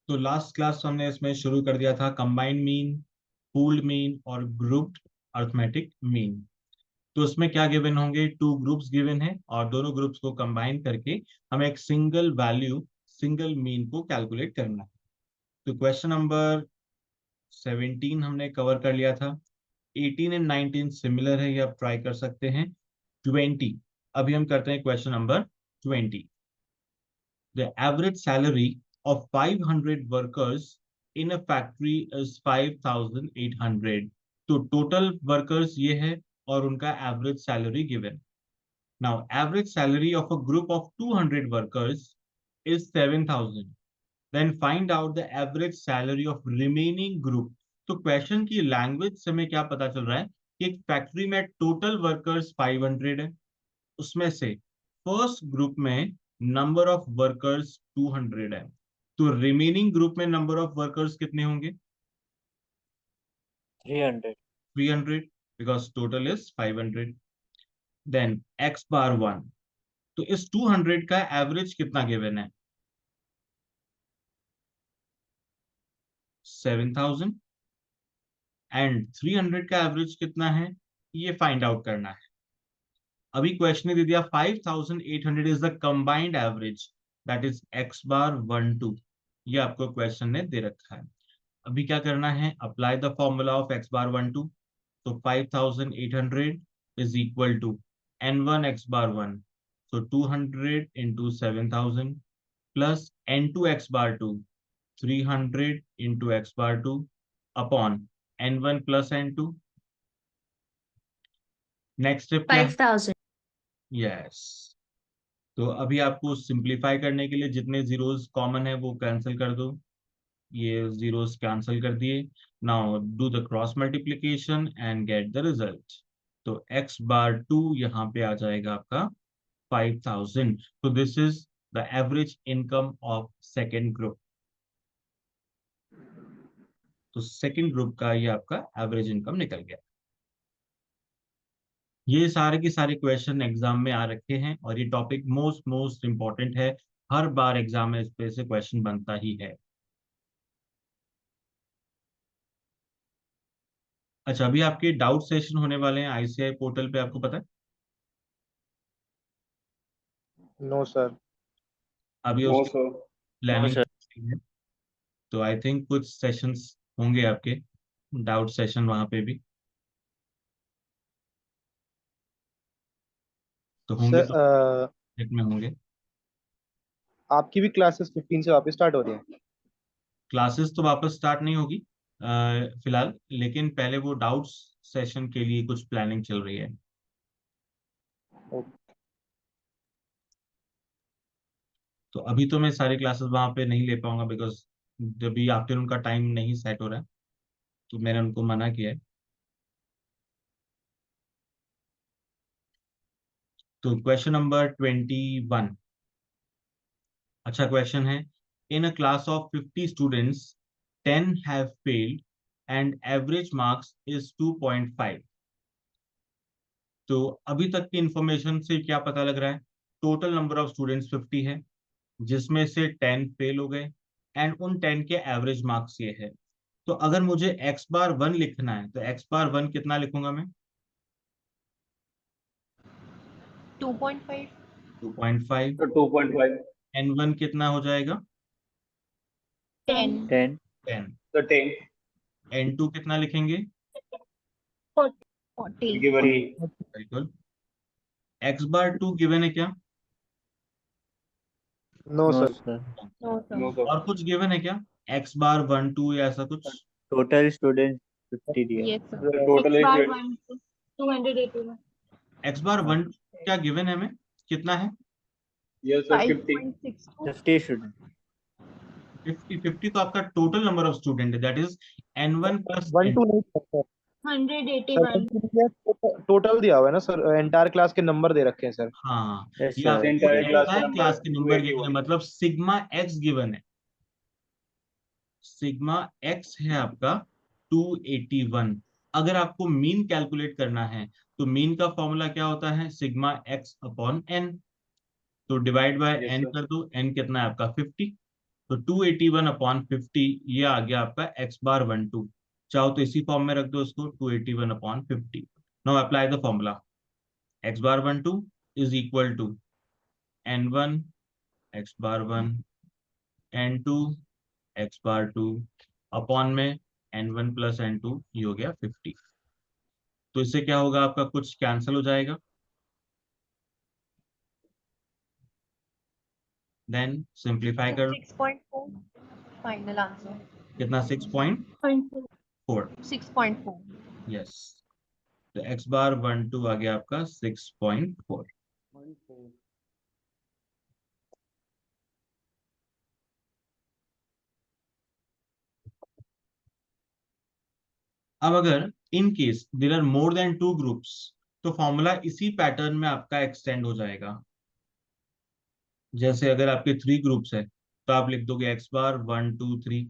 तो last class हमने इसमें शुरू कर दिया था कंबाइंड मीन, पूल्ड मीन और ग्रुप्ड अर्थमेटिक मीन। तो उसमें क्या गिवन होंगे, टू ग्रुप्स गिवन है और दोनों ग्रुप्स को कंबाइन करके हमें एक सिंगल वैल्यू, सिंगल मीन को कैलकुलेट करना है। तो क्वेश्चन नंबर 17 हमने कवर कर लिया था। 18 एंड 19 सिमिलर है, ये आप ट्राई कर सकते हैं। 20 अभी हम करते हैं question number 20। The average salary of 500 workers in a factory is 5,800. तो टोटल वर्कर्स ये है और उनका average salary given. Now average salary of a group of 200 workers is 7,000। Then find out the average salary of remaining group. तो question की language से हमें क्या पता चल रहा है कि एक फैक्ट्री में टोटल वर्कर्स 500 है, उसमें से फर्स्ट ग्रुप में नंबर ऑफ वर्कर्स 200 है, तो रिमेनिंग ग्रुप में नंबर ऑफ वर्कर्स कितने होंगे? 300। 300, because total is 500। Then X bar 1, तो इस 200 का एवरेज कितना गिवन है? 7,000। एंड 300 का एवरेज कितना है, ये फाइंड आउट करना है। अभी क्वेश्चन ने दे दिया 5,800 is the combined average, that is X bar 1 2। ये आपको क्वेश्चन ने दे रखा है। अभी क्या करना है, apply the formula of X bar 1 2। तो 5,800 is equal to n1 X bar 1, so 200 into 7,000 plus n2 X bar 2, 300 into X bar 2 upon n1 plus n2। Next step क्या है? 5,000। यस। तो अभी आपको सिंप्लीफाई करने के लिए जितने जीरोस कॉमन है वो कैंसिल कर दो। ये जीरोस कैंसिल कर दिए। Now do the cross multiplication and get the result. तो एक्स बार 2 यहाँ पे आ जाएगा आपका 5,000। तो this is the average income of second group. तो सेकेंड ग्रुप का ये आपका एवरेज इनकम निकल गया। ये सारे के सारे क्वेश्चन एग्जाम में आ रखे हैं और ये टॉपिक मोस्ट मोस्ट इंपॉर्टेंट है। हर बार एग्जाम में इस पे से क्वेश्चन बनता ही है। अच्छा, अभी आपके डाउट सेशन होने वाले हैं आईसीआई पोर्टल पे, आपको पता है? No sir. अभी नो उसकी सर। Planning sir. है। तो आई थिंक कुछ सेशंस होंगे आपके डाउट सेशन वहां पे भी, तो होंगे तो सर नेट में होंगे। आपकी भी क्लासेस 15 से वापस स्टार्ट हो रही हैं? क्लासेस तो वापस स्टार्ट नहीं होगी फिलहाल, लेकिन पहले वो डाउट्स सेशन के लिए कुछ प्लानिंग चल रही है। तो अभी तो मैं सारी क्लासेस वहां पे नहीं ले पाऊंगा बिकॉज जब भी आफ्टरनून का टाइम नहीं सेट हो रहा है, तो मैंने उनको मना किया है। तो क्वेश्चन नंबर 21, अच्छा क्वेश्चन है। In a class of 50 students 10 have failed and average marks is 2.5। तो अभी तक की इंफॉर्मेशन से क्या पता लग रहा है, टोटल नंबर ऑफ स्टूडेंट्स 50 है, जिसमें से 10 फेल हो गए एंड उन 10 के एवरेज मार्क्स ये है। तो अगर मुझे एक्स बार 1 लिखना है तो एक्स बार 1 कितना लिखूंगा मैं? 2.5। 2.5। 2.5। n1 कितना हो जाएगा? 10। 10। 10। तो 10 n2 कितना लिखेंगे? 40। गिवन। बिल्कुल। एक्स बार 2 गिवन है क्या? No no sir. Sir. No sir. और कुछ गिवन है क्या? एक्स बार 1 2 या ऐसा कुछ? टोटल स्टूडेंट 50 दिया। Yes sir. The total X bar is 1 281। X bar 1 क्या गिवन है हमें, कितना है? yes sir 50। 5.62। 50 स्टूडेंट। 50। 50 तो आपका टोटल नंबर ऑफ स्टूडेंट है, दैट इज n1 प्लस 1 2 नहीं सर। 181। टोटल दिया हुआ है ना सर, एंटायर क्लास के नंबर दे रखे हैं सर। हाँ, यस ये सर। आपको entire class का एंटायर number क्लास के नंबर गिवन है, 281। मतलब सिग्मा एक्स गिवन है। सिग्मा एक्स है आपका 281। अगर आपको मीन कैलकुलेट करना है तो मीन का फॉर्मूला क्या होता है, सिग्मा एक्स अपॉन एन। तो divide by yes n sir। कर दो, एन कितना है आपका 50। तो 281/50 ये आ गया आपका x बार 12। चाहो तो इसी फॉर्म में रख दो इसको, 281/50। Now apply the formula. x bar 12 is equal to n1 x bar 1 n2 x bar 2 upon में n1 प्लस n2, ये हो गया 50। तो इससे क्या होगा, आपका कुछ कैंसिल हो जाएगा, देन सिंप्लीफाई करो। 6.4 फाइनल आंसर। कितना? 6.4। 6.4। यस, तो x बार 12 आ गया आपका 6.4। अब अगर in case there are more than 2 groups, तो फॉर्मूला इसी पैटर्न में आपका एक्सटेंड हो जाएगा। जैसे अगर आपके 3 ग्रुप्स है तो आप लिख दोगे x बार 1 2 3,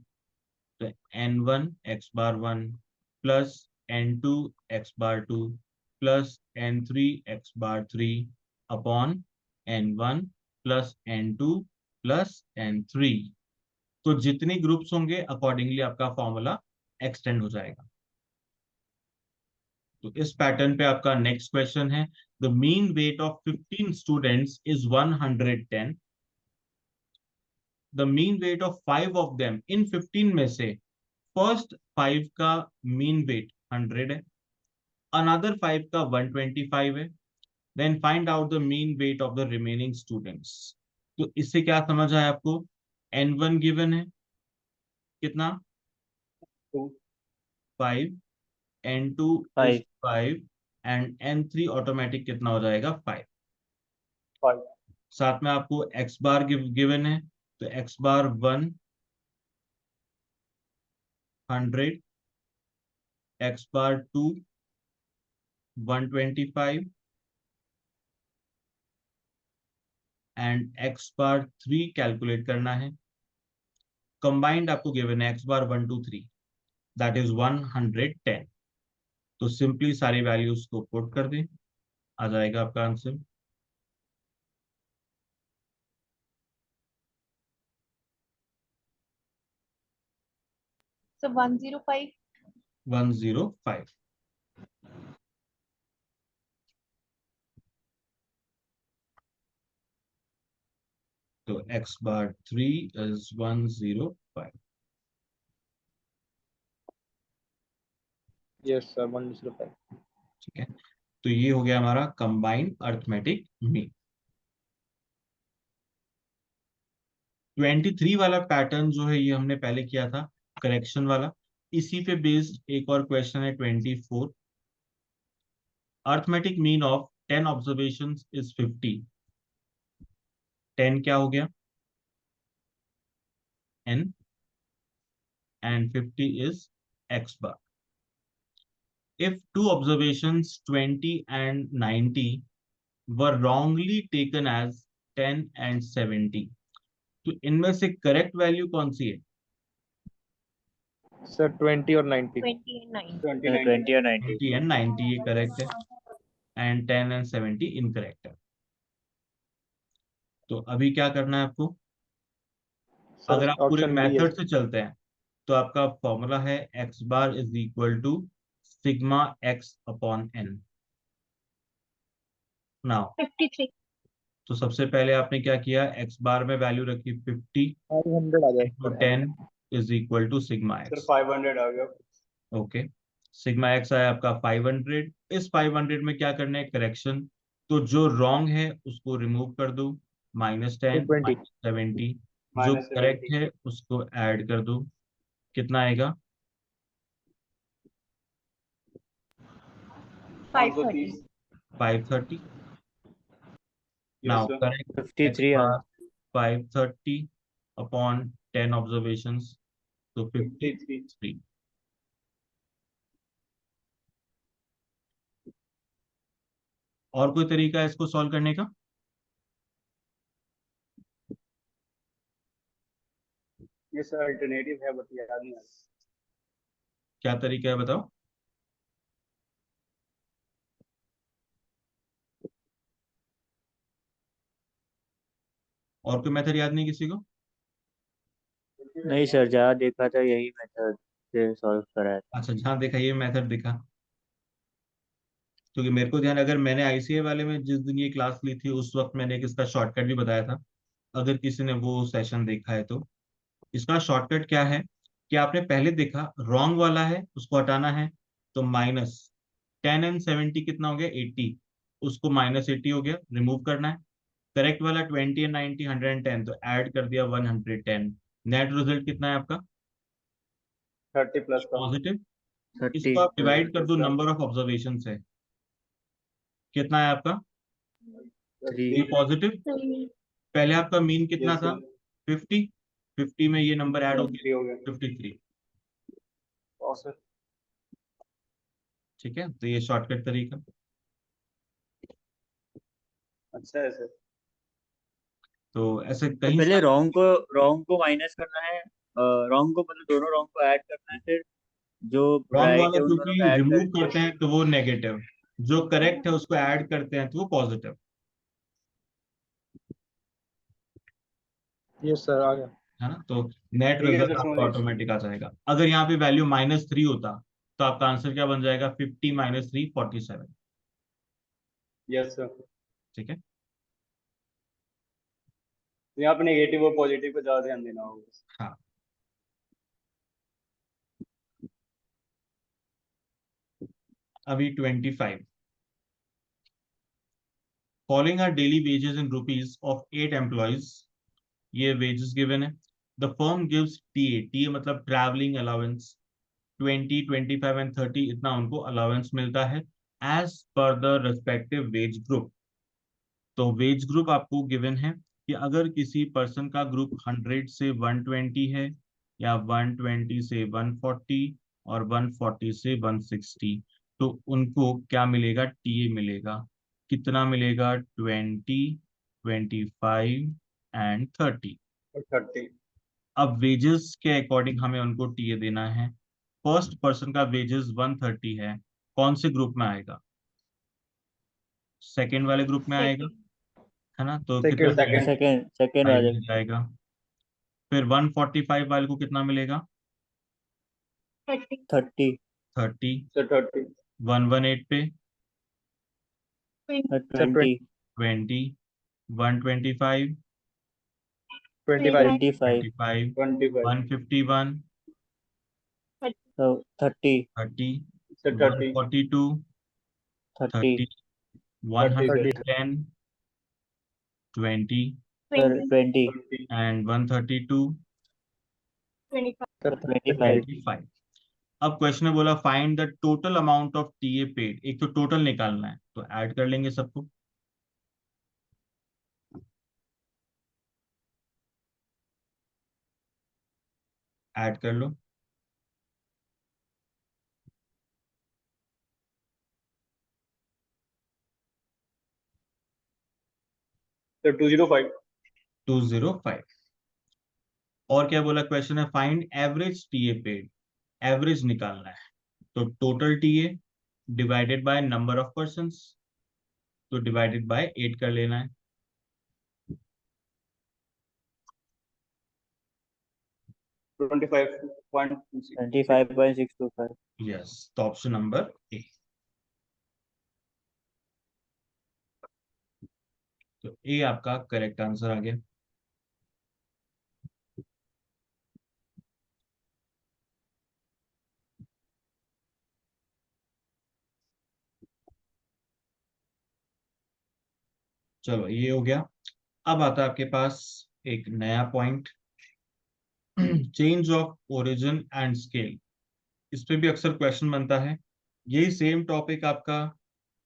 तो n1 x bar 1 plus n2 x bar 2 plus n3 x बार 3 upon n1 plus n2 plus n3। तो जितने ग्रुप्स होंगे अकॉर्डिंगली आपका फॉर्मूला एक्सटेंड हो जाएगा। तो इस पैटर्न पे आपका नेक्स्ट क्वेश्चन है, the mean weight of 15 students is 110। The mean weight of 5 of them, इन 15 में से फर्स्ट 5 का मीन वेट 100 है, अनदर 5 का 125 है, then find out the mean weight of the remaining students. तो इससे क्या समझ आया आपको? n1 गिवन है कितना? 2, 5, n2 is 5 5 and n3 automatic कितना हो जाएगा? 5। 5, साथ में आपको x बार गिवन है, तो x bar 1 100, x bar 2 125 and x bar 3 calculate करना है। कंबाइंड आपको गिवन है x बार 1 2 3, दैट इज 110। तो सिंपली सारी वैल्यूज को पुट कर दें, आ जाएगा आपका आंसर। So 105. 105। तो x bar 3 is 105। Yes sir 105। ठीक है, तो ये हो गया हमारा कंबाइंड अर्थमेटिक मीन। 23 वाला पैटर्न जो है ये हमने पहले किया था, करेक्शन वाला। इसी पे बेस्ड एक और क्वेश्चन है 24। Arithmetic mean of 10 observations is 50। 10 क्या हो गया? n, and 50 is x bar. If two observations 20 and 90 were wrongly taken as 10 and 70, तो इनमें से करेक्ट वैल्यू कौन सी है? सर 20 और 90। 20 and 9. 29, 20 और 90 20 and 90 ये करेक्ट है, एंड 10 and 70 इनकरेक्ट है। तो अभी क्या करना है आपको? सर अगर आप पूरे ऑप्शन बी है मेथड सर। से चलते हैं तो आपका फॉर्मूला है x bar is equal to sigma x upon n। Now 53. तो सबसे पहले आपने क्या किया, x बार में वैल्यू रखी 50 500 आ इंटू जाएगा 10 is equal to sigma sir x. 500 आ गया। ओके, सिग्मा एक्स आया आपका 500। इस 500 में क्या करना है? करेक्शन। तो जो रॉन्ग है उसको रिमूव कर दो, -10 220। -70। जो करेक्ट -70, है उसको ऐड कर दो, कितना आएगा? 530. 530। 530। Yes now sir. Correct x 53 बार 530 अपॉन 10 ऑब्जर्वेशंस, तो 53। 53। और कोई तरीका है इसको सॉल्व करने का? ये सर अल्टरनेटिव है बट याद नहीं आ रहा। क्या तरीका है बताओ? और कोई मेथड याद नहीं किसी को? नहीं सर, जहाँ देखा था यही मेथड से सॉल्व कराया था। अच्छा, जहाँ देखा ये मेथड दिखा, क्योंकि मेरे को ध्यान, अगर मैंने आईसीए वाले में जिस दिन ये क्लास ली थी उस वक्त मैंने एक इसका शॉर्टकट भी बताया था, अगर किसी ने वो सेशन देखा है तो। इसका शॉर्टकट क्या है कि आपने पहले देखा रॉन्ग वाला है, उसको हटाना है, तो -10 and 70 कितना हो गया, 80, उसको -80 हो गया, रिमूव करना है। करेक्ट वाला 20 and 90 110, तो ऐड कर दिया 110। नेट रिजल्ट कितना है आपका, 30 प्लस का पॉजिटिव। 30 इसको आप डिवाइड कर दो इसका नंबर ऑफ ऑब्जर्वेशन से, कितना है आपका, 3। ये पॉजिटिव। पहले आपका मीन कितना यस था, सर 50, 50 में ये नंबर ऐड हो 53 हो गया, गया 53। और सर ठीक है, तो ये शॉर्टकट तरीका। अच्छा है सर तो ऐसे तो कहीं पहले सारे, रॉन्ग को माइनस करना है, रॉन्ग को मतलब दोनों रॉन्ग को ऐड करना है, फिर जो रॉन्ग राइट वाला है उन दोनों क्योंकि को ऐड रिमूव करके। करते हैं तो वो नेगेटिव, जो करेक्ट है उसको ऐड करते हैं तो वो पॉजिटिव। यस सर, आ गया। है ना, तो नेट ठीक है रिजल्ट सर आपका समझ गए ऑटोमेटिक आ जाएगा। अगर यहाँ पे वैल्यू -3 होता तो आपका आंसर क्या बन जाएगा, 50 - 3 47। यस सर ठीक है। तो यहाँ पे नेगेटिव और पॉजिटिव पे ज्यादा ध्यान देना होगा हाँ, अभी 25, following are daily wages in rupees of 8 employees. ये वेजेस गिवन है। The firm gives TA, TA मतलब ट्रैवलिंग अलाउंस, 20 25 एंड 30 इतना उनको अलाउंस मिलता है as per the respective wage group. तो वेज ग्रुप आपको गिवन है कि अगर किसी पर्सन का ग्रुप 100 से 120 है, या 120 से 140, और 140 से 160, तो उनको क्या मिलेगा, टीए मिलेगा। कितना मिलेगा, 20 25 एंड 30। और 30 अब वेजेस के अकॉर्डिंग हमें उनको टीए देना है। फर्स्ट पर्सन का वेजेस 130 है, कौन से ग्रुप में आएगा, सेकंड वाले ग्रुप में आएगा, Second. है ना, तो कितना सेकंड। मिलेगा, सेकंड सेकेंड 5 वाले मिल जाएगा। फिर 145 वाले को कितना मिलेगा, 30. 30। 30। सर 30 118 पे 20. सर 20। 20, 125 25। 25। 25, 25 151 तो 30। 30, sir 30 142 30 30, 30 sir 110 20 sir 20. 20। 20 and 132 25. Sir 25। 25। अब क्वेश्चन में बोला find the total amount of TA paid, एक तो टोटल निकालना है, तो ऐड कर लेंगे सबको। ऐड कर लो। सर 205 205। और क्या बोला क्वेश्चन है, find average TA paid, average निकालना है। तो total TA divided by number of persons, तो डिवाइडेड बाय 8 कर लेना है। 25.26 25.625। यस, तो ऑप्शन नंबर ए। तो ए आपका करेक्ट आंसर आ गया। चलो ये हो गया। अब आता है आपके पास एक नया point, change of origin and scale. इस पे भी अक्सर क्वेश्चन बनता है। यही सेम टॉपिक आपका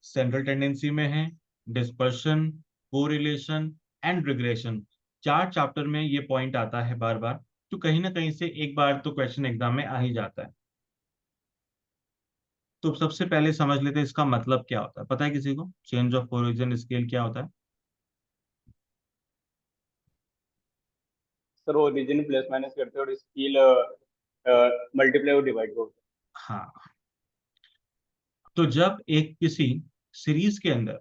सेंट्रल टेंडेंसी में है, dispersion, correlation and regression. 4 chapter में ये पॉइंट आता है बार बार, तो कहीं ना कहीं से एक बार तो क्वेश्चन एग्जाम में आ ही जाता है। तो सबसे पहले समझ लेते हैं इसका मतलब क्या होता है, पता है किसी को, चेंज ऑफ ओरिजिन स्केल क्या होता है। सर ओरिजिन प्लस माइनस करते हैं और स्केल मल्टीप्लाई और डिवाइड को हाँ, तो जब एक किसी सीरीज के अंदर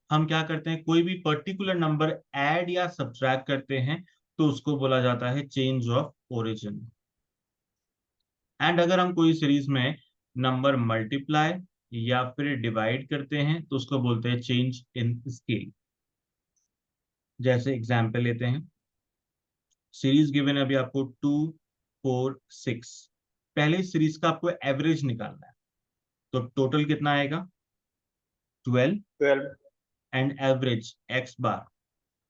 हम क्या करते हैं, कोई भी पर्टिकुलर नंबर ऐड या सब्ट्रैक्ट करते हैं, तो उसको बोला जाता है चेंज ऑफ ओरिजिन। एंड अगर हम कोई सीरीज में नंबर मल्टीप्लाई या फिर डिवाइड करते हैं तो उसको बोलते हैं चेंज इन स्केल। जैसे एग्जाम्पल लेते हैं, सीरीज गिवन है अभी आपको 2 4 6। पहले सीरीज का आपको एवरेज निकालना है, तो टोटल कितना आएगा 12 12 एंड एवरेज एक्स बार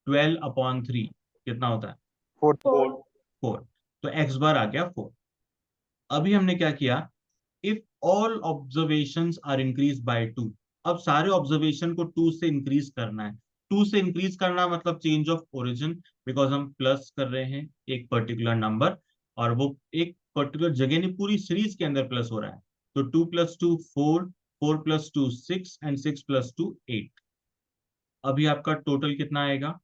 12/3 कितना होता है 4 4 4। तो एक्स बार आ गया 4। अभी हमने क्या किया, if all observations are increase by 2। अब सारे ऑब्जर्वेशन को 2 से इंक्रीज करना है। 2 से इंक्रीज करना मतलब चेंज ऑफ ओरिजिन, बिकॉज हम प्लस कर रहे हैं एक पर्टिकुलर नंबर, और वो एक पर्टिकुलर जगह नहीं पूरी सीरीज के अंदर प्लस हो रहा है। तो 2 + 2 4, 4 + 2 6 एंड 6 + 2 8। अभी आपका टोटल कितना आएगा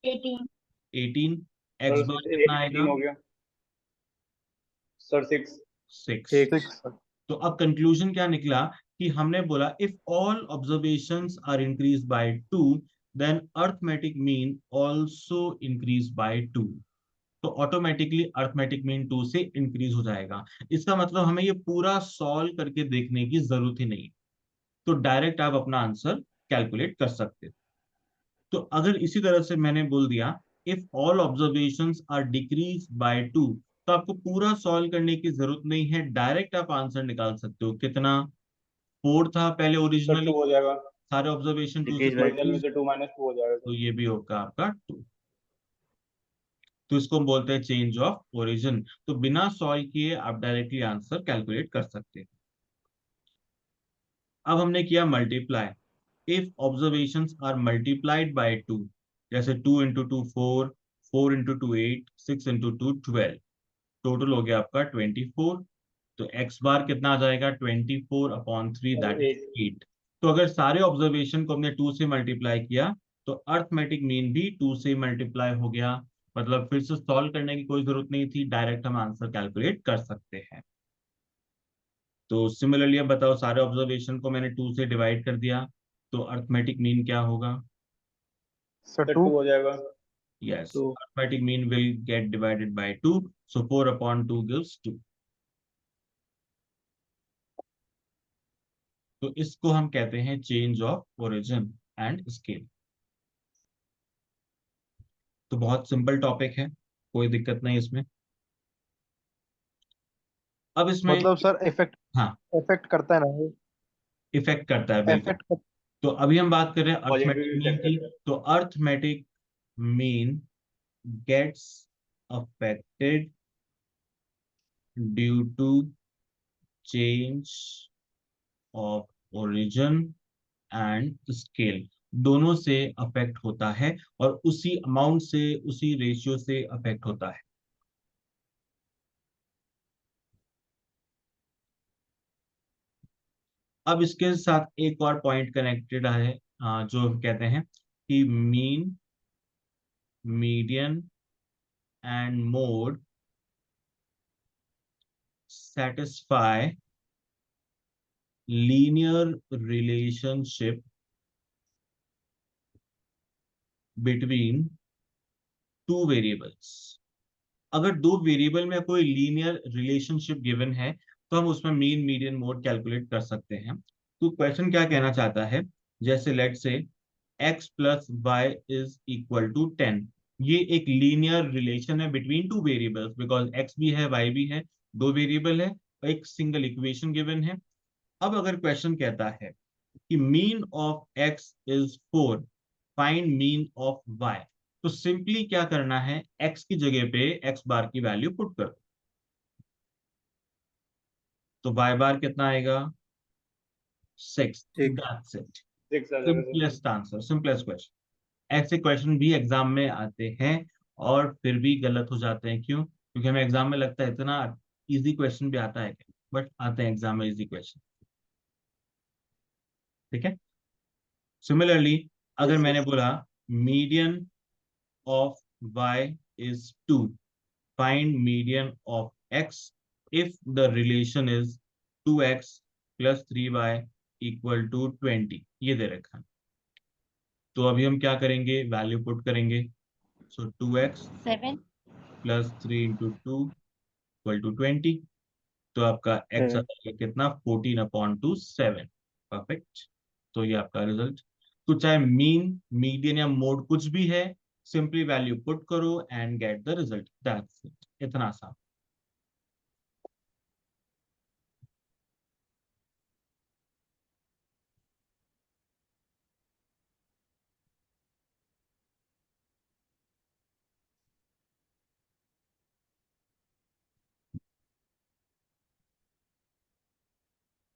18 18। एक्स सर बार कितना 18 आएगा हो गया सर 6 6। 6 तो अब कंक्लूजन क्या निकला कि हमने बोला if all observations are increase by 2 then arithmetic mean also increase by 2। तो ऑटोमेटिकली अर्थमेटिक मीन 2 से इंक्रीज हो जाएगा। इसका मतलब हमें ये पूरा सॉल्व करके देखने की जरूरत ही नहीं है, तो डायरेक्ट आप अपना आंसर कैलकुलेट कर सकते हो। तो अगर इसी तरह से मैंने बोल दिया if all observations are decrease by 2, तो आपको पूरा सॉल्व करने की जरूरत नहीं है, डायरेक्ट आप आंसर निकाल सकते हो। कितना 4 था पहले सर 2 ओरिजिनली, हो जाएगा सारे ऑब्जर्वेशन 2 से डिक्रीज बाय ओरिजिनल में 2। डिक्रीज, से 2 - 2 हो जाएगा तो सर ये भी होगा आपका 2। तो इसको हम बोलते हैं चेंज ऑफ ओरिजिन। तो बिना सॉल्व किए आप डायरेक्टली आंसर कैलकुलेट कर सकते हैं। अब हमने किया multiply. If observations are multiplied by 2, जैसे 2 × 2 4, 4 × 2 8, 6 × 2 12, टोटल हो गया आपका 24। तो एक्स बार कितना आ जाएगा 24/3, और दैट इज 8 8। तो अगर सारे ऑब्जर्वेशन को हमने 2 से मल्टीप्लाई किया तो अर्थमेटिक मीन भी 2 से मल्टीप्लाई हो गया। मतलब फिर से सॉल्व करने की कोई जरूरत नहीं थी, डायरेक्ट हम आंसर कैलकुलेट कर सकते हैं। तो सिमिलरली अब बताओ, सारे ऑब्जर्वेशन को मैंने 2 से डिवाइड कर दिया, तो अर्थमेटिक मीन क्या होगा। सर सर 2 2 हो जाएगा Yes, 2 arithmetic mean will get divided by 2. So 4/2 gives 2. तो इसको हम कहते हैं change of origin and scale. तो बहुत सिंपल टॉपिक है, कोई दिक्कत नहीं इसमें। अब इसमें मतलब सर इफेक्ट हाँ इफेक्ट करता है ना इफेक्ट करता है बिल्कुल। इफेक्ट कर, तो अभी हम बात कर रहे हैं पॉजिटिव अर्थमेटिक भी मीन चेक की। करता है तो arithmetic mean gets affected due to change of origin and scale, दोनों से अफेक्ट होता है और उसी अमाउंट से उसी रेशियो से अफेक्ट होता है। अब इसके साथ एक और पॉइंट कनेक्टेड है, जो कहते हैं कि mean, median and mode satisfy linear relationship between two variables। अगर दो वेरिएबल में कोई लीनियर रिलेशनशिप गिवन है तो हम उसमें मीन मीडियन मोड कैलकुलेट कर सकते हैं। तो क्वेश्चन क्या कहना चाहता है, जैसे लेट से x + y = 10। ये एक लीनियर रिलेशन है between two variables, because x भी है y भी है, दो वेरिएबल है, एक सिंगल इक्वेशन गिवन है। अब अगर क्वेश्चन कहता है कि mean of x is 4, find mean of y, तो सिंपली क्या करना है, x की जगह पे x बार की वैल्यू पुट कर दो। तो y बार कितना आएगा 6। ठीक। दैट्स इट, 6 आ जाएगा sir simplest answer, simplest question. ऐसे क्वेश्चन भी एग्जाम में आते हैं और फिर भी गलत हो जाते हैं, क्यों? क्योंकि हमें एग्जाम में लगता है इतना इजी क्वेश्चन भी आता है, बट आते हैं एग्जाम में इजी क्वेश्चन। ठीक है। सिमिलरली अगर यस मैंने यस बोला median of y is 2, find median of x if the relation is 2x + 3y = 20, ये दे रखा है। तो अभी हम क्या करेंगे, वैल्यू पुट करेंगे। So 2x 7. plus 3 into 2 equal to 20. तो आपका x आ जाएगा कितना 14/7. परफेक्ट. तो ये आपका रिजल्ट. तो चाहे मीन, मीडियन या मोड कुछ भी है, सिंपली वैल्यू पुट करो and get the result. That's it. इतना आसान.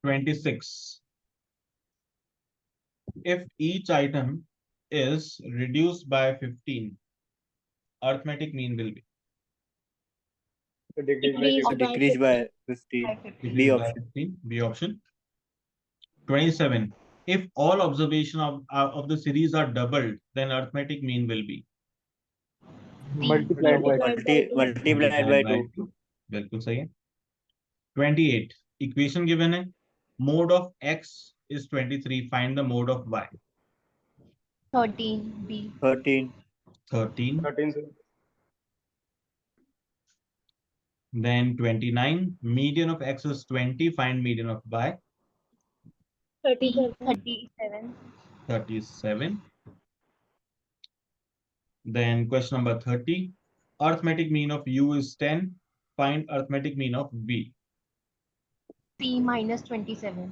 (26) If each item is reduced by 15, arithmetic mean will be So decrease by Decrease 50. decrease by 50. by 50. B decreased by option. 15. B option. 27. If all observation of the series are doubled, then arithmetic mean will be Multiplied by Multiplied by 2. 2. बिल्कुल सही है. 28. Equation given है. Mode of x is 23. Find the mode of y. 13. B. 13. 13. 13, sir. Then 29. Median of x is 20. Find median of y. 37. 37. Then question number 30. Arithmetic mean of u is 10. Find arithmetic mean of v. C minus 27.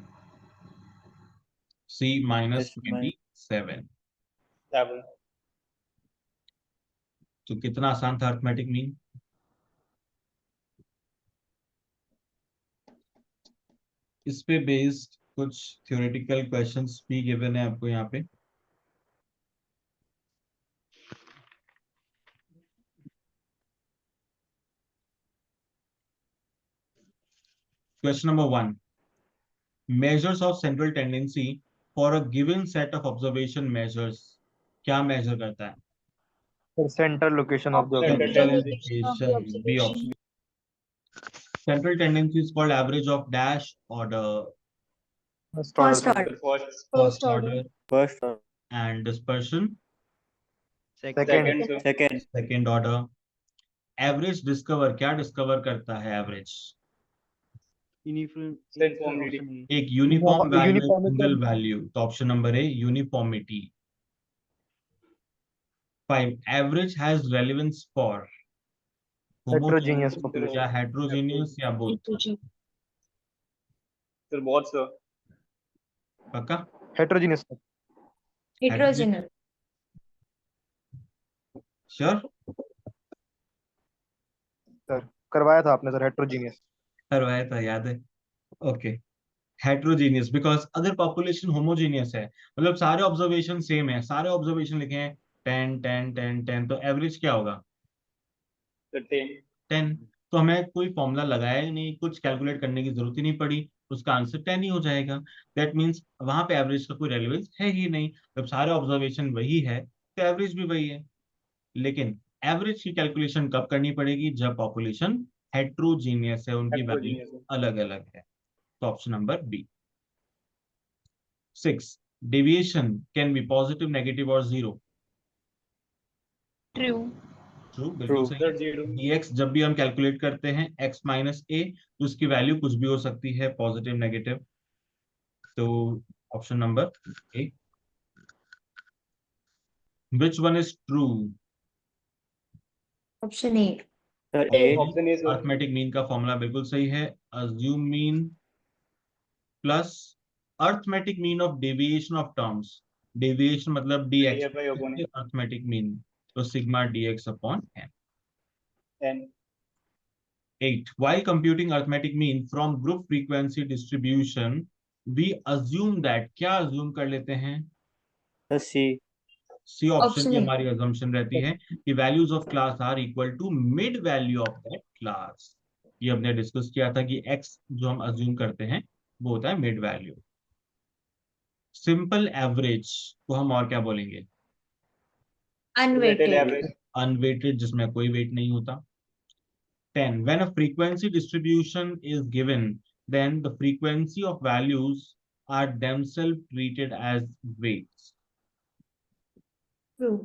C minus Yes, minus. 27. 7. तो कितना आसान था arithmetic mean. इस पे based कुछ theoretical questions भी given है आपको यहाँ पे. Question number 1. Measures of central tendency for a given set of observation measures. क्या measure करता है? Central location of the Central observation. Location. B option. Central tendency is called average of dash order, First order. first order, First or and dispersion, Second. sir. second. second order. Average discover, क्या discover करता है average? Uniformity. एक uniform value, Uniformity. Single value. तो option number A uniformity. 5. Average has relevance for Heterogeneous या population. Heterogeneous या both. Sir, both, sir. पक्का. Heterogeneous. हेट्रोजीनियस. Sure. Sir करवाया था आपने सर heterogeneous. करवाया था, याद है. ओके. हेट्रोजीनियस बिकॉज अगर पॉपुलेशन होमोजीनियस है, मतलब सारे ऑब्जर्वेशन सेम है, सारे ऑब्जर्वेशन लिखे हैं 10 10 10 10, तो एवरेज क्या होगा? Sir, 10. 10. तो हमें कोई फॉर्मूला लगाया ही नहीं, कुछ कैलकुलेट करने की जरूरत ही नहीं पड़ी, उसका आंसर 10 ही हो जाएगा. दैट मीन्स वहां पे एवरेज का कोई रेलेवेंस है ही नहीं. जब सारे ऑब्जर्वेशन वही है तो एवरेज भी वही है. लेकिन एवरेज की कैलकुलेशन कब करनी पड़ेगी? जब पॉपुलेशन हेट्रोजीनियस है, उनकी वैल्यू Heterogeneous. अलग अलग है. तो option number B. 6. Deviation can be positive, negative or zero. True. True, बिल्कुल True. सही. Sir, 0. dx जब भी हम कैलकुलेट करते हैं x माइनस a, तो उसकी वैल्यू कुछ भी हो सकती है, पॉजिटिव नेगेटिव. तो option number A. Which one is true? Option A. Sir, A. Option A, sir. Arithmetic mean का फॉर्मूला बिल्कुल सही है. Assume mean plus arithmetic mean of deviation of terms. Deviation मतलब dx, DFI upon arithmetic mean तो sigma dx upon n. N. 8. While computing arithmetic mean from group frequency distribution, we assume that, क्या assume कर लेते हैं? Sir, C. C option Option की A. हमारी assumption रहती है कि values of class are equal to mid value of that class. ये हमने डिस्कस किया था कि x जो हम assume करते हैं वो होता है mid value. Simple average को हम और क्या बोलेंगे? Weighted Unweighted. average. Unweighted, जिसमें कोई weight नहीं होता. 10. When a frequency distribution is given, then the frequency of values are themselves treated as weights. True.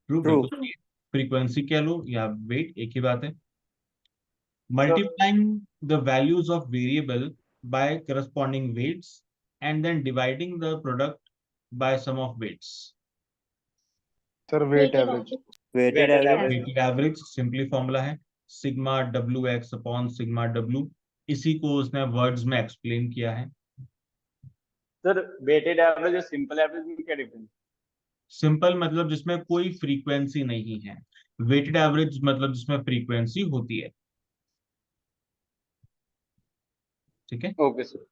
True. True. बिल्कुल. फ्रीक्वेंसी कह लो या वेट, एक ही बात है। Multiplying the values of variable by corresponding weights and then dividing the product by sum of weights. Sir weight average. Weighted Weighted average. average। Weighted average simply formula है sigma W X upon sigma W, इसी को उसने words में explain किया है। Sir weighted average और simple average में क्या डिफरेंस? सिंपल मतलब जिसमें कोई फ्रीक्वेंसी नहीं है, वेटेड एवरेज मतलब जिसमें फ्रीक्वेंसी होती है। ठीक है। Okay sir.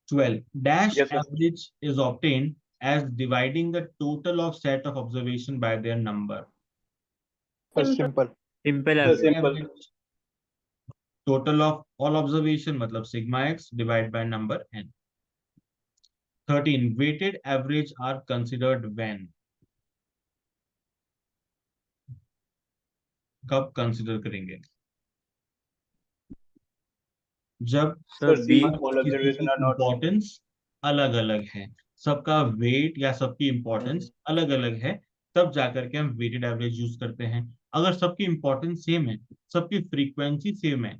12 dash Yes, sir. average is obtained as dividing the total of set of observation by their number. Sir simple. Simple Sir, average. simple। Average, total of all observation मतलब sigma x divided by number n. 13 weighted average are considered when, कब consider करेंगे? जब Sir, sir B. seeing all किसी की observation are not same। Importance अलग अलग है, सबका वेट या सबकी इंपॉर्टेंस अलग अलग है, तब जाकर के हम वेटेड एवरेज यूज करते हैं। अगर सबकी इंपॉर्टेंस सेम है, सबकी फ्रीक्वेंसी सेम है,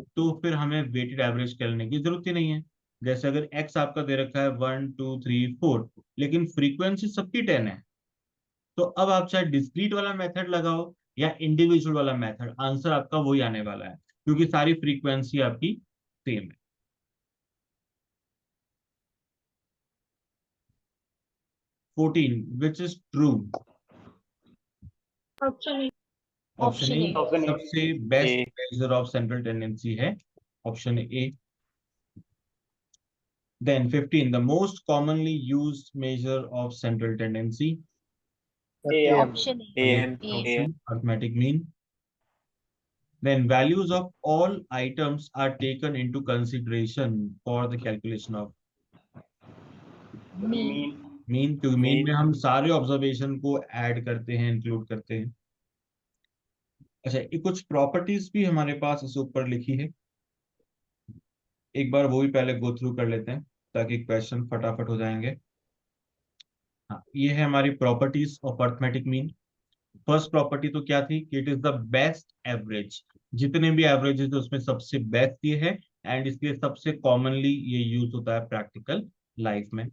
तो फिर हमें वेटेड एवरेज करने की जरूरत ही नहीं है। जैसे अगर एक्स आपका दे रखा है 1 2 3 4, लेकिन फ्रीक्वेंसी सबकी 10 है, तो अब आप चाहे डिस्क्रीट वाला मेथड लगाओ या इंडिविजुअल वाला मेथड, आंसर आपका वही आने वाला है, क्योंकि सारी फ्रीक्वेंसी आपकी सेम है। 14 which is true? Option option A Option A। सबसे best measure of central tendency है, option A. Then 15 the most commonly used measure of central tendency, AM। Option A. AM। option arithmetic mean. Then values of all items are taken into consideration for the calculation of Mean. mean, क्योंकि mean में हम सारे observation को add करते हैं, include करते हैं। अच्छा, ये कुछ प्रॉपर्टीज भी हमारे पास इस ऊपर लिखी है, एक बार वो भी पहले गो थ्रू कर लेते हैं ताकि क्वेश्चन फटाफट हो जाएंगे। हाँ, ये है हमारी properties of arithmetic mean. First property तो क्या थी कि it is the best average, जितने भी एवरेजेस है उसमें सबसे बेस्ट ये है, एंड इसलिए सबसे कॉमनली ये यूज होता है प्रैक्टिकल लाइफ में।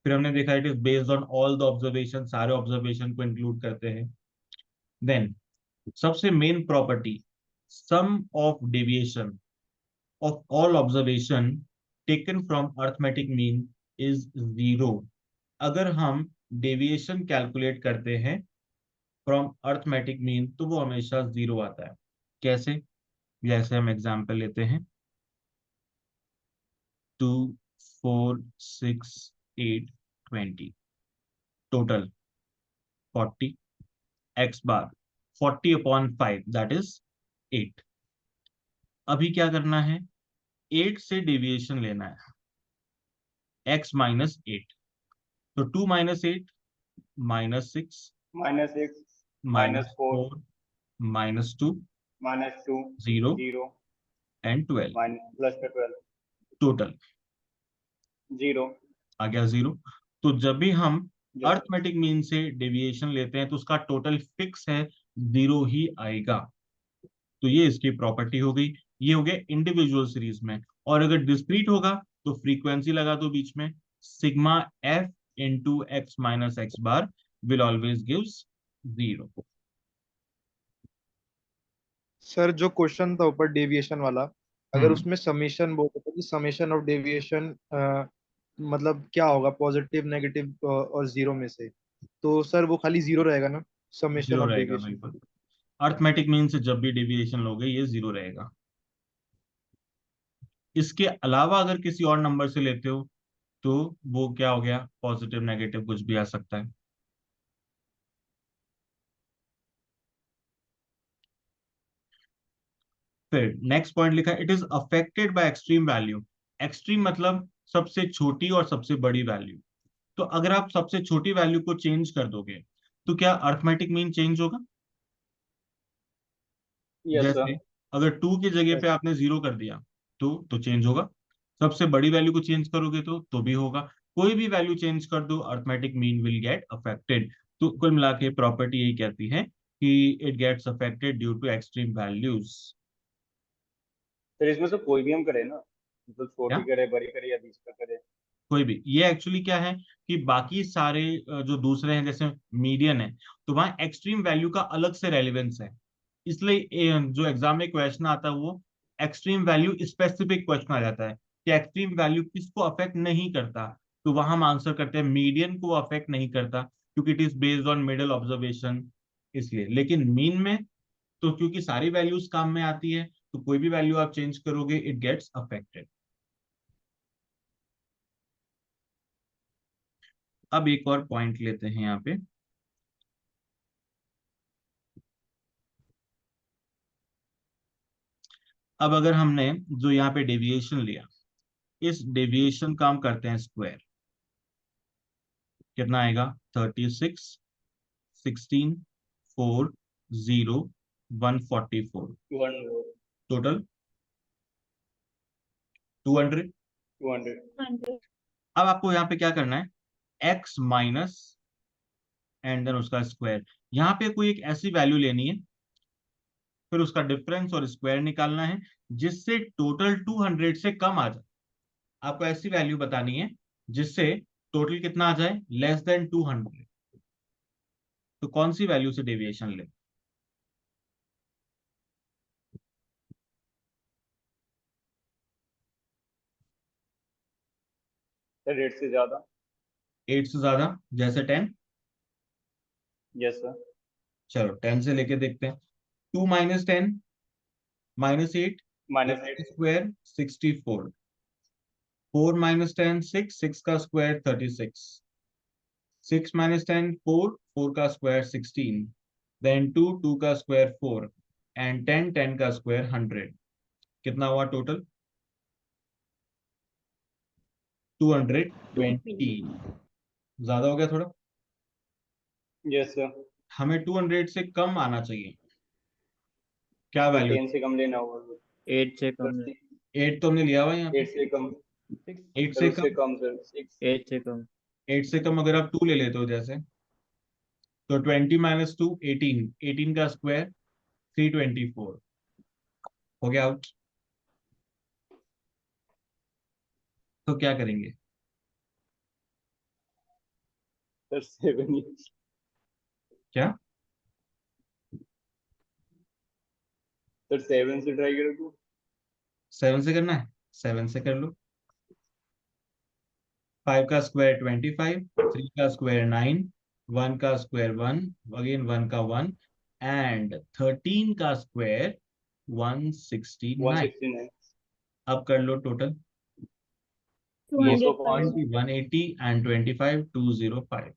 फिर हमने देखा it is based on all the observation, सारे ऑब्जर्वेशन को इंक्लूड करते हैं। देन सबसे main property, sum of deviation of all observation taken from arithmetic mean is 0। अगर हम डेविएशन कैलकुलेट करते हैं फ्रॉम अर्थमेटिक मीन तो वो हमेशा 0 आता है। कैसे? जैसे हम एग्जांपल लेते हैं 2 4 6 8 20, total 40, x bar 40/5 that is 8। अभी क्या करना है, 8 से डेविएशन लेना है, x माइनस 8, तो 2 minus 8 minus 6 -6 minus -4 4 minus 2 -2 0 0 and 12, +12 total 0। आ गया 0। तो जब भी हम Yes, अर्थमेटिक मीन से डेविएशन लेते हैं तो उसका टोटल फिक्स है, 0 ही आएगा। तो ये इसकी प्रॉपर्टी हो गई। ये हो गया इंडिविजुअल सीरीज में। और अगर डिस्क्रीट होगा तो फ्रीक्वेंसी लगा दो बीच में, sigma F into x minus x bar will always gives 0। Sir जो क्वेश्चन था ऊपर डेविएशन वाला, अगर उसमें समेशन बोलते थे कि समेशन ऑफ डेविएशन मतलब क्या होगा, पॉजिटिव नेगेटिव और जीरो में से, तो सर वो खाली जीरो रहेगा ना, समेशन 0 ऑफ रहेगा, डेविएशन। बिल्कुल। अर्थमेटिक मीन से जब भी डेविएशन लोगे ये 0 रहेगा। इसके अलावा अगर किसी और नंबर से लेते हो तो वो क्या हो गया, पॉजिटिव नेगेटिव कुछ भी आ सकता है। फिर नेक्स्ट पॉइंट लिखा है it is affected by extreme value. Extreme मतलब सबसे छोटी और सबसे बड़ी वैल्यू। तो अगर आप सबसे छोटी वैल्यू को चेंज कर दोगे तो क्या अर्थमेटिक मीन चेंज होगा? yes sir। जैसे अगर 2 की जगह पे Yes। आपने 0 कर दिया तो चेंज होगा। सबसे बड़ी वैल्यू को चेंज करोगे तो भी होगा। कोई भी वैल्यू चेंज कर दो, arithmetic mean will get affected. तो कुल मिला के प्रॉपर्टी यही कहती है कि it gets affected due to extreme values. फिर इसमें से कोई भी हम करें ना, मतलब क्या? छोटी करे, बड़ी करे या बीच का करे? कोई भी। ये एक्चुअली क्या है कि बाकी सारे जो दूसरे हैं जैसे मीडियन है, तो वहाँ एक्सट्रीम वैल्यू का अलग से रेलिवेंस है। इसलिए जो एग्जाम में क्वेश्चन आता है वो एक्सट्रीम वैल्यू स्पेसिफिक क्वेश्चन आ जाता है कि एक्सट्रीम वैल्यू किसको अफेक्ट नहीं करता, तो वहां हम आंसर करते हैं मीडियन को अफेक्ट नहीं करता क्योंकि it is based on middle observation, इसलिए। लेकिन मीन में तो क्योंकि सारी वैल्यूज काम में आती है, तो कोई भी वैल्यू आप चेंज करोगे इट गेट्स अफेक्टेड। अब एक और पॉइंट लेते हैं यहाँ पे। अब अगर हमने जो यहाँ पे डेविएशन लिया, इस डेविएशन का हम करते हैं स्क्वायर, कितना आएगा? 36, 16, 4, 0, 144, 200, टोटल 200। 200। अब आपको यहाँ पे क्या करना है? x माइनस एंड देन उसका स्क्वायर। यहाँ पे कोई एक ऐसी वैल्यू लेनी है, फिर उसका डिफरेंस और स्क्वायर निकालना है जिससे टोटल 200 से कम आ जाए। आपको ऐसी वैल्यू बतानी है जिससे टोटल कितना आ जाए? Less than 200। तो कौन सी वैल्यू से डेविएशन ले? सर 8 से ज्यादा। 8 से ज्यादा, जैसे 10। Yes sir. चलो 10 से लेके देखते हैं। 2 माइनस 10 -8, -8। स्क्वायर 64। 4 माइनस 10 6, 6 का स्क्वायर 36। 6 माइनस 10 4, 4 का स्क्वायर 16। देन 2, 2 का स्क्वायर 4 एंड 10, 10 का स्क्वायर 100। कितना हुआ टोटल? 220। ज्यादा हो गया थोड़ा। Yes sir. हमें 200 से कम आना चाहिए। क्या तो वैल्यू? 10 से कम लेना होगा 8 से कम है। 8 तो हमने लिया हुआ है यहाँ पे। 8 से कम। 8 सर से उससे कम। कम सर 6। 8 से कम। 8 से कम अगर आप 2 ले लेते हो जैसे, तो 20 माइनस 2 18, 18 का स्क्वायर 324। हो गया आउट। तो क्या करेंगे? सर 7। क्या? सर 7 से ट्राई करो तो। 7 से करना है? 7 से कर लो। 5 का स्क्वायर 25, 3 का स्क्वायर 9, 1 का स्क्वायर 1, अगेन 1 का 1 एंड 13 का स्क्वायर 169। 169। अब कर लो टोटल। 205। 180 एंड 25 205।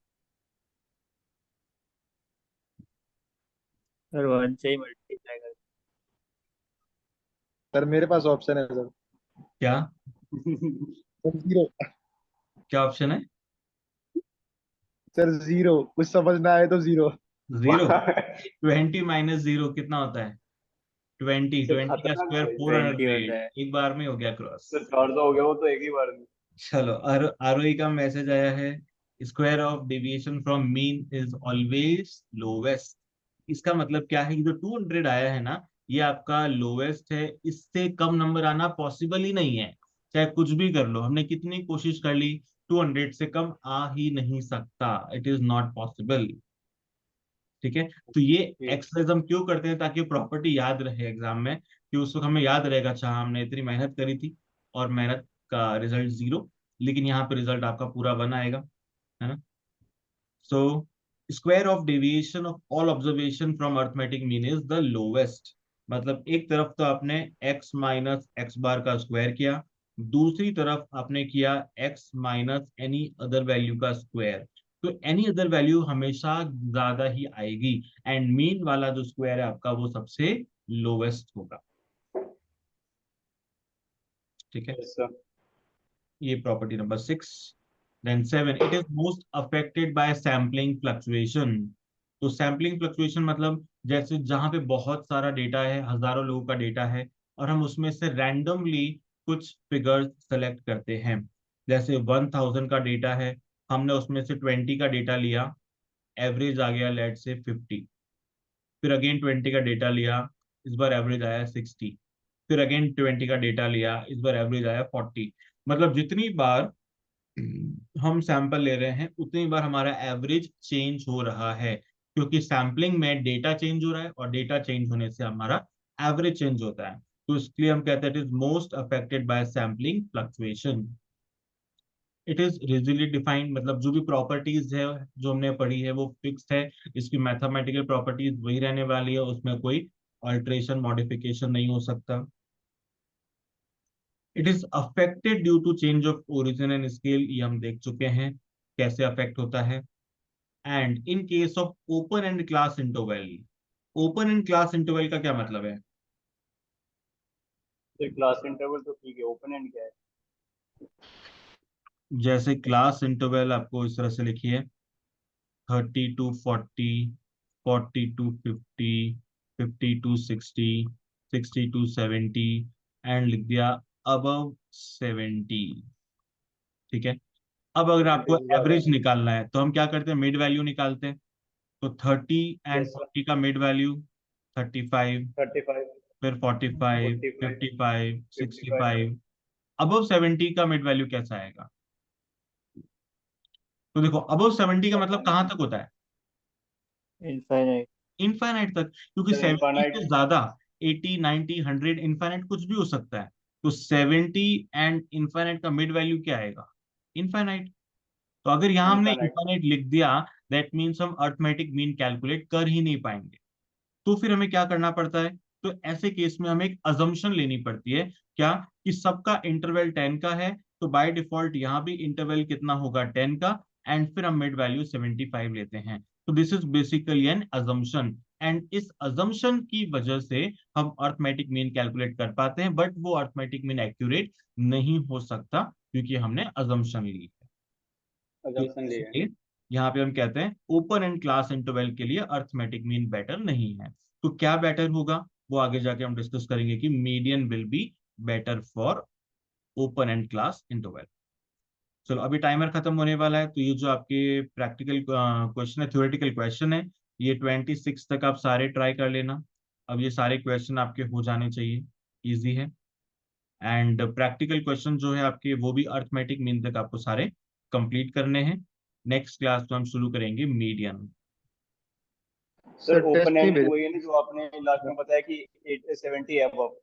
सर 1 से ही मल्टीप्लाई कर। सर मेरे पास ऑप्शन है सर। क्या? Sir zero. क्या ऑप्शन है? सर जीरो, कुछ समझ ना आए तो जीरो। 0। 20 माइनस 0 कितना होता है? 20। सर 20 का खतरनाक स्क्वायर है। 20 400। होता है। एक बार में हो गया क्रॉस। सर 400 हो गया वो तो एक ही बार में। चलो, आरओई का मैसेज आया है। Square of deviation from mean is always lowest. इसका मतलब क्या है कि जो 200 आया है ना, ये आपका लोवेस्ट है। इससे कम नंबर आना पॉसिबल ही नहीं है। चाहे कुछ भी कर लो, हमने कितनी कोशिश कर ली, 200 से कम आ ही नहीं सकता। It is not possible. ठीक है। तो ये ठीक। एक्सरसाइज हम क्यों करते हैं? ताकि प्रॉपर्टी याद रहे एग्जाम में, कि उस वक्त हमें याद रहेगा अच्छा हमने इतनी मेहनत करी थी और मेहनत का रिजल्ट 0, लेकिन यहाँ पे रिजल्ट आपका पूरा 1 आएगा, है ना। So square of deviation of all observation from arithmetic mean is the lowest. मतलब एक तरफ तो आपने x माइनस एक्स बार का स्क्वायर किया, दूसरी तरफ आपने किया x minus any other value का स्क्वायर। तो एनी अदर वैल्यू हमेशा ज्यादा ही आएगी एंड मीन वाला जो स्क्वायर है आपका वो सबसे लोवेस्ट होगा। ठीक है। Yes sir. ये property number 6। Then 7, it is most affected by sampling fluctuation. तो सैम्पलिंग फ्लक्चुएशन मतलब जैसे जहां पे बहुत सारा डेटा है, हजारों लोगों का डेटा है, और हम उसमें से रैंडमली कुछ फिगर्स सेलेक्ट करते हैं। जैसे 1000 का डेटा है, हमने उसमें से 20 का डेटा लिया, एवरेज आ गया लेट से 50, फिर अगेन 20 का डेटा लिया, इस बार एवरेज आया 60, फिर अगेन 20 का डेटा लिया, इस बार एवरेज आया 40। मतलब जितनी बार हम सैंपल ले रहे हैं उतनी बार हमारा एवरेज चेंज हो रहा है, क्योंकि सैम्पलिंग में डेटा चेंज हो रहा है और डेटा चेंज होने से हमारा एवरेज चेंज होता है। तो इसलिए हम कहते हैं it is most affected by sampling fluctuation. It is rigidly defined, मतलब जो भी प्रॉपर्टीज है जो हमने पढ़ी है वो फिक्स्ड है, इसकी मैथमेटिकल प्रॉपर्टीज वही रहने वाली है, उसमें कोई अल्ट्रेशन मॉडिफिकेशन नहीं हो सकता। It is affected due to change of origin and scale, ये हम देख चुके हैं कैसे अफेक्ट होता है। And in case of open end class interval, open end class interval का क्या मतलब है? फिर क्लास इंटरवल तो ठीक है, ओपन एंड क्या है? जैसे क्लास इंटरवल आपको इस तरह से लिखिए 30 to 40, 40 to 50, 50 to 60, 60 to 70 and लिख दिया अबव 70। ठीक है, अब अगर आपको परसेंटेज ज्यादा एवरेज है। निकालना है तो हम क्या करते हैं, मिड वैल्यू निकालते हैं। तो 30 एंड यस सर। 40 का मिड वैल्यू 35, 35, फिर 45, 45, 55, 55, 65, अबव 70 का मिड वैल्यू कैसा आएगा? तो देखो अबव 70 का पता मतलब कहाँ नहीं तक होता है? इनफाइनाइट। इनफाइनाइट तक, क्योंकि सर, 70 इनफाइनाइट। से ज्यादा 80, 90, 100 इनफाइनाइट कुछ भी हो सकता है। तो 70 एंड इनफाइनाइट का मिड वैल्यू क्या आएगा? इनफाइनाइट। तो अगर यहाँ हमने इनफाइनाइट। इनफाइनाइट लिख दिया, दैट मीन्स हम अर्थमेटिक मीन कैलकुलेट कर ही नहीं पाएंगे। तो फिर हमें क्या करना पड़ता है? तो ऐसे केस में हमें एक अजम्पशन लेनी पड़ती है, क्या? कि सबका इंटरवल 10 का है, तो बाय डिफॉल्ट यहाँ भी इंटरवल कितना होगा? 10 का, एंड फिर हम मिड वैल्यू 75 लेते हैं। तो this is basically N assumption, and इस अजम्पशन की वजह से हम अर्थमेटिक मीन कैलकुलेट कर पाते हैं, बट वो अर्थमेटिक मीन एक्यूरेट नहीं हो सकता क्योंकि हमने अजम्पशन ली है। तो अजम्पशन लिए। इसलिए यहाँ पे हम कहते हैं ओपन एंड क्लास इंटरवल के लिए अर्थमेटिक मीन बेटर नहीं है। तो क्या बेटर होगा वो आगे जाके हम डिस्कस करेंगे कि median will be better for open end class interval. चलो अभी टाइमर खत्म होने वाला है, तो ये जो आपके प्रैक्टिकल क्वेश्चन है, थ्योरेटिकल क्वेश्चन है, ये 26 तक आप सारे ट्राई कर लेना। अब ये सारे क्वेश्चन आपके हो जाने चाहिए, इजी है। एंड प्रैक्टिकल क्वेश्चन जो है आपके वो भी अर्थमेटिक मीन तक आपको सारे कंप्लीट करने हैं। नेक्स्ट क्लास में हम शुरू करेंगे median. Sir sir open test नहीं एंड भेजा? वही है ना जो आपने लास्ट में बताया कि 70 है अब।